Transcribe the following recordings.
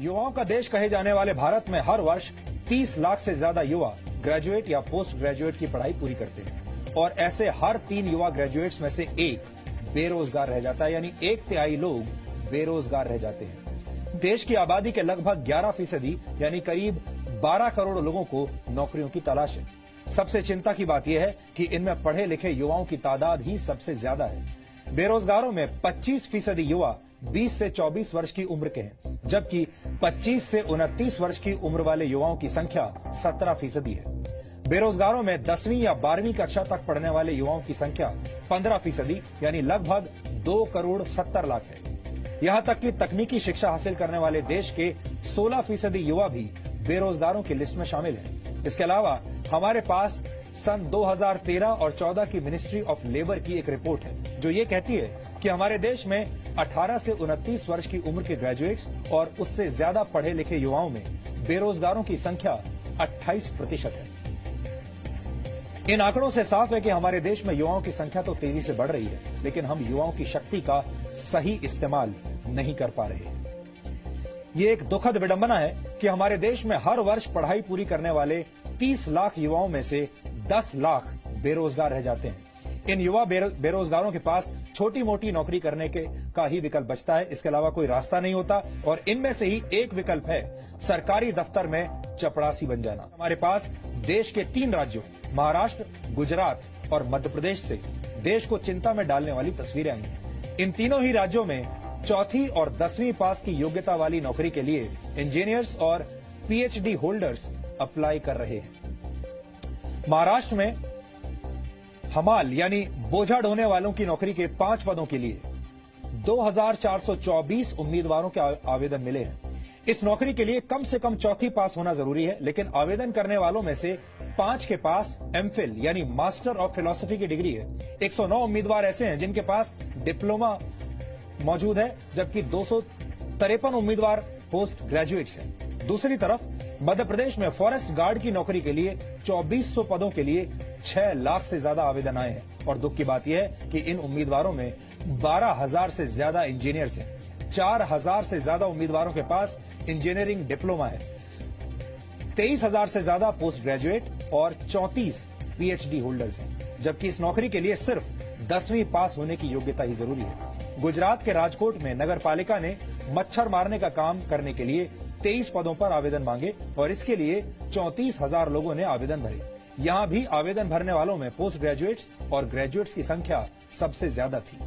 युवाओं का देश कहे जाने वाले भारत में हर वर्ष 30 लाख से ज्यादा युवा ग्रेजुएट या पोस्ट ग्रेजुएट की पढ़ाई पूरी करते हैं और ऐसे हर 3 युवा ग्रेजुएट्स में से एक बेरोजगार रह जाता है, यानी 1/3 लोग बेरोजगार रह जाते हैं। देश की आबादी के लगभग 11% यानी करीब 12 करोड़ लोगों को नौकरियों की तलाश है। सबसे चिंता की बात यह है कि इनमें पढ़े लिखे युवाओं की तादाद ही सबसे ज्यादा है। बेरोजगारों में 25% युवा 20 से 24 वर्ष की उम्र के हैं, जबकि 25 से 29 वर्ष की उम्र वाले युवाओं की संख्या 17% है। बेरोजगारों में 10वीं या 12वीं कक्षा तक पढ़ने वाले युवाओं की संख्या 15% यानी लगभग 2 करोड़ 70 लाख है। यहां तक कि तकनीकी शिक्षा हासिल करने वाले देश के 16% युवा भी बेरोजगारों की लिस्ट में शामिल हैं। इसके अलावा हमारे पास सन 2013 और 14 की मिनिस्ट्री ऑफ लेबर की एक रिपोर्ट है जो ये कहती है कि हमारे देश में 18 से 29 वर्ष की उम्र के ग्रेजुएट्स और उससे ज्यादा पढ़े लिखे युवाओं में बेरोजगारों की संख्या 28% है। इन आंकड़ों से साफ है कि हमारे देश में युवाओं की संख्या तो तेजी से बढ़ रही है, लेकिन हम युवाओं की शक्ति का सही इस्तेमाल नहीं कर पा रहे हैं। ये एक दुखद विडंबना है कि हमारे देश में हर वर्ष पढ़ाई पूरी करने वाले 30 लाख युवाओं में से 10 लाख बेरोजगार रह जाते हैं। इन युवा बेरोजगारों के पास छोटी मोटी नौकरी करने का ही विकल्प बचता है, इसके अलावा कोई रास्ता नहीं होता और इनमें से ही एक विकल्प है सरकारी दफ्तर में चपरासी बन जाना। हमारे पास देश के 3 राज्यों महाराष्ट्र, गुजरात और मध्य प्रदेश से देश को चिंता में डालने वाली तस्वीरें आई हैं। इन तीनों ही राज्यों में 4वीं और 10वीं पास की योग्यता वाली नौकरी के लिए इंजीनियर्स और पीएचडी होल्डर्स अप्लाई कर रहे हैं। महाराष्ट्र में हमाल यानी बोझा ढोने वालों की नौकरी के 5 पदों के लिए 2424 उम्मीदवारों के आवेदन मिले हैं। इस नौकरी के लिए कम से कम 4वीं पास होना जरूरी है, लेकिन आवेदन करने वालों में से 5 के पास एमफिल यानी मास्टर ऑफ फिलॉसफी की डिग्री है। 109 उम्मीदवार ऐसे हैं जिनके पास डिप्लोमा मौजूद है, जबकि 253 उम्मीदवार पोस्ट ग्रेजुएट्स हैं। दूसरी तरफ मध्य प्रदेश में फॉरेस्ट गार्ड की नौकरी के लिए 2400 पदों के लिए 6 लाख से ज्यादा आवेदन आए हैं और दुख की बात यह है कि इन उम्मीदवारों में 12,000 से ज्यादा इंजीनियर्स हैं। 4,000 से ज्यादा उम्मीदवारों के पास इंजीनियरिंग डिप्लोमा है, 23,000 से ज्यादा पोस्ट ग्रेजुएट और 34 पीएचडी होल्डर्स हैं, जबकि इस नौकरी के लिए सिर्फ 10वीं पास होने की योग्यता ही जरूरी है। गुजरात के राजकोट में नगर पालिका ने मच्छर मारने का काम करने के लिए 23 पदों पर आवेदन मांगे और इसके लिए 34,000 लोगों ने आवेदन भरे। यहां भी आवेदन भरने वालों में पोस्ट ग्रेजुएट्स और ग्रेजुएट्स की संख्या सबसे ज्यादा थी।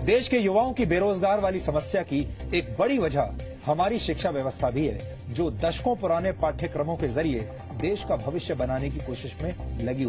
देश के युवाओं की बेरोजगार वाली समस्या की एक बड़ी वजह हमारी शिक्षा व्यवस्था भी है, जो दशकों पुराने पाठ्यक्रमों के जरिए देश का भविष्य बनाने की कोशिश में लगी